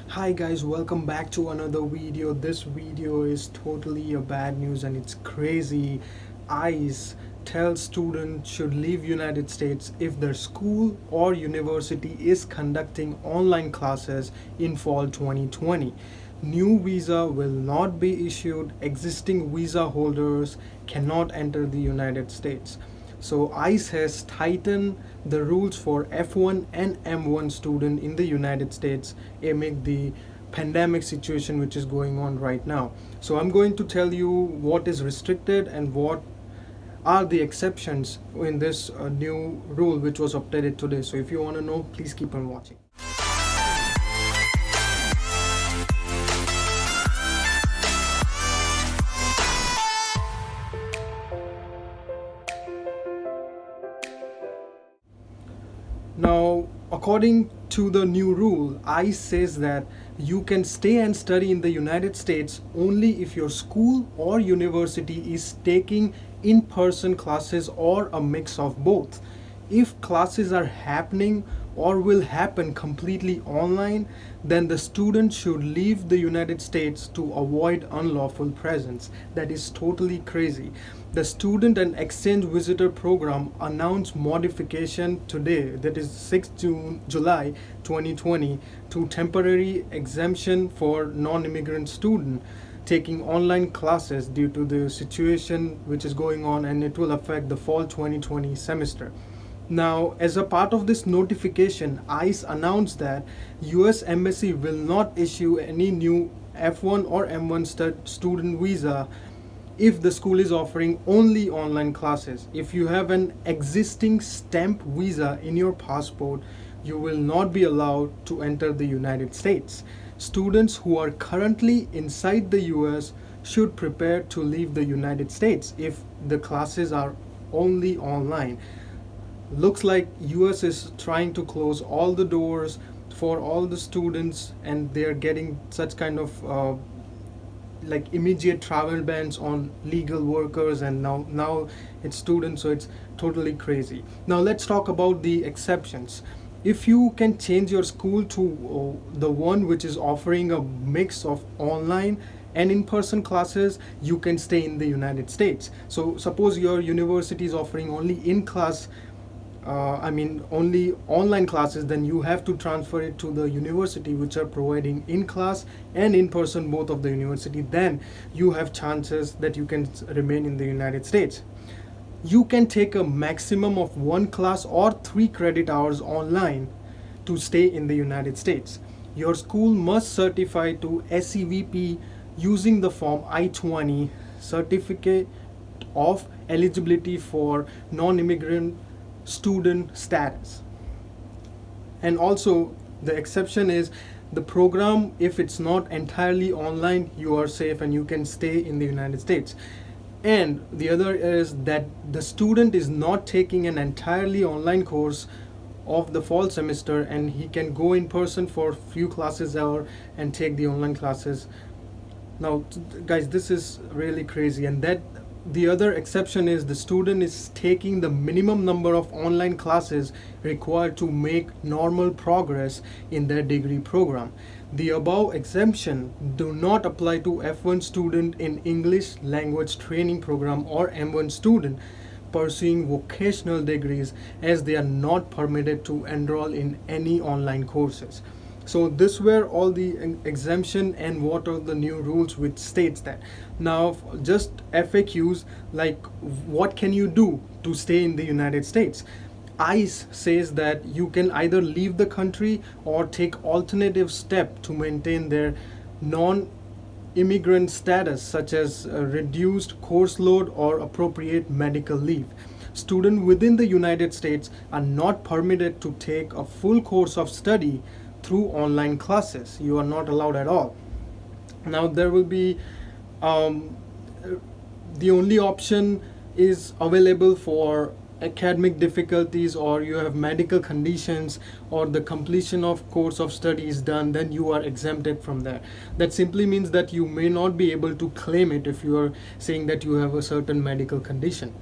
Hi guys, welcome back to another video. This video is totally a bad news and it's crazy. ICE tells students should leave United States if their school or university is conducting online classes in fall 2020. New visa will not be issued. Existing visa holders cannot enter the United States. So ICE has tightened the rules for F-1 and M-1 student in the United States amid the pandemic situation which is going on right now. So I'm going to tell you what is restricted and what are the exceptions in this new rule which was updated today. So if you want to know, please keep on watching. Now, according to the new rule, ICE says that you can stay and study in the United States only if your school or university is taking in person classes or a mix of both. If classes are happening or will happen completely online, then the student should leave the United States to avoid unlawful presence. That is totally crazy. The Student and Exchange Visitor Program announced modification today, that is 6 July 2020, to temporary exemption for non-immigrant students taking online classes due to the situation which is going on, and it will affect the fall 2020 semester. Now, as a part of this notification, ICE announced that US Embassy will not issue any new F1 or M1 student visa if the school is offering only online classes. If you have an existing stamp visa in your passport, you will not be allowed to enter the United States. Students who are currently inside the US should prepare to leave the United States if the classes are only online. Looks like US is trying to close all the doors for all the students, and they're getting such kind of like immediate travel bans on legal workers, and now it's students, so it's totally crazy. Now let's talk about the exceptions. If you can change your school to the one which is offering a mix of online and in-person classes, you can stay in the United States. So suppose your university is offering only in-class only online classes, then you have to transfer it to the university which are providing in class and in person, both of the university. Then you have chances that you can remain in the United States. You can take a maximum of one class or 3 credit hours online to stay in the United States. Your school must certify to SEVP using the form I-20, certificate of eligibility for non-immigrant student status. And also the exception is the program, if it's not entirely online, you are safe and you can stay in the United States. And the other is that the student is not taking an entirely online course of the fall semester, and he can go in person for few classes or and take the online classes. Now guys, this is really crazy. And that the other exception is the student is taking the minimum number of online classes required to make normal progress in their degree program. The above exemption do not apply to F1 student in English language training program or M1 student pursuing vocational degrees, as they are not permitted to enroll in any online courses. So this were all the exemption and what are the new rules which states that. Now just FAQs, like what can you do to stay in the United States? ICE says that you can either leave the country or take alternative step to maintain their non-immigrant status, such as reduced course load or appropriate medical leave. Students within the United States are not permitted to take a full course of study through online classes. You are not allowed at all. Now there will be the only option is available for academic difficulties, or you have medical conditions, or the completion of course of study is done, then you are exempted from that. That simply means that you may not be able to claim it if you are saying that you have a certain medical condition.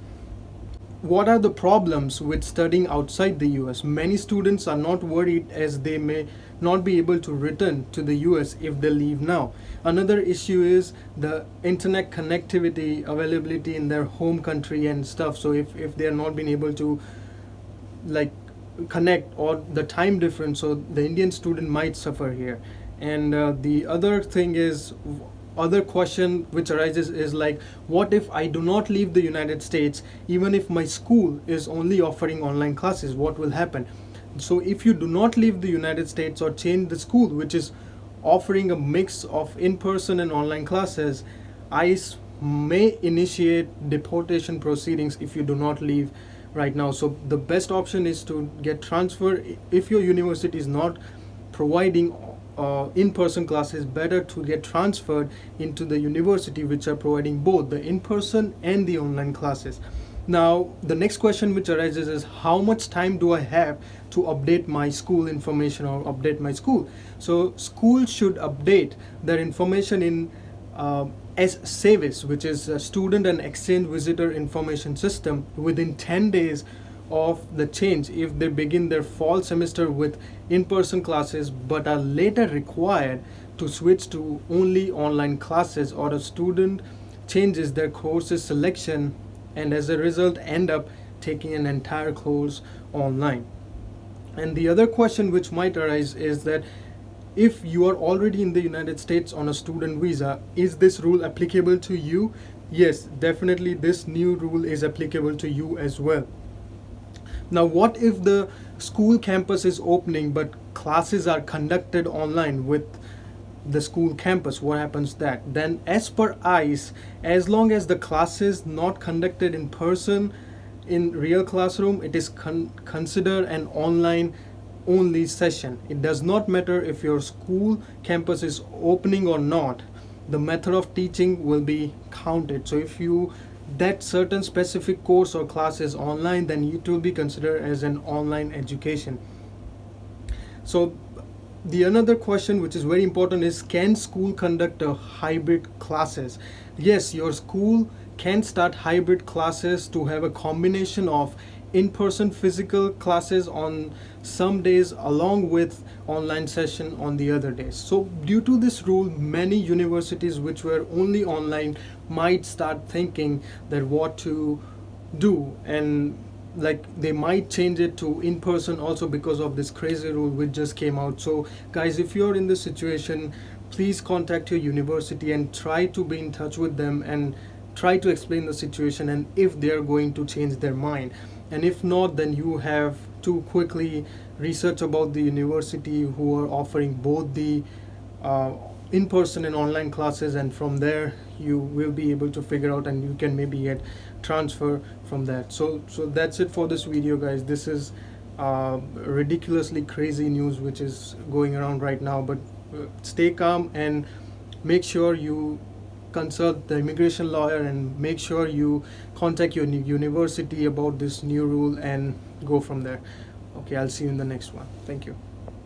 What are the problems with studying outside the US? Many students are not worried as they may not be able to return to the US if they leave now. Another issue is the internet connectivity availability in their home country and stuff. So if they are not being able to like connect, or the time difference, so the Indian student might suffer here. And the other thing is, other question which arises is like, what if I do not leave the United States, even if my school is only offering online classes, what will happen? So if you do not leave the United States or change the school which is offering a mix of in-person and online classes, ICE may initiate deportation proceedings if you do not leave right now. So the best option is to get transferred. If your university is not providing in-person classes, better to get transferred into the university which are providing both the in-person and the online classes. Now the next question which arises is, how much time do I have to update my school information or update my school? So schools should update their information in as SEVIS, which is a student and exchange visitor information system, within 10 days of the change if they begin their fall semester with in-person classes but are later required to switch to only online classes, or a student changes their courses selection and as a result end up taking an entire course online. And the other question which might arise is that, if you are already in the United States on a student visa, is this rule applicable to you? Yes, definitely this new rule is applicable to you as well. Now what if the school campus is opening but classes are conducted online with the school campus? What happens that? Then as per ICE, as long as the classes not conducted in person in real classroom, it is considered an online only session. It does not matter if your school campus is opening or not, the method of teaching will be counted. So if you that certain specific course or class is online, then it will be considered as an online education. So the another question which is very important is, can school conduct a hybrid classes? Yes, your school can start hybrid classes to have a combination of in-person physical classes on some days along with online session on the other days. So due to this rule, many universities which were only online might start thinking that what to do, and like they might change it to in person also because of this crazy rule which just came out. So guys, if you're in this situation, please contact your university and try to be in touch with them and try to explain the situation, and if they're going to change their mind. And if not, then you have to quickly research about the university who are offering both the in-person and online classes, and from there you will be able to figure out and you can maybe get transfer from that. So that's it for this video, guys. This is ridiculously crazy news which is going around right now, but stay calm and make sure you consult the immigration lawyer and make sure you contact your university about this new rule and go from there. Okay, I'll see you in the next one. Thank you.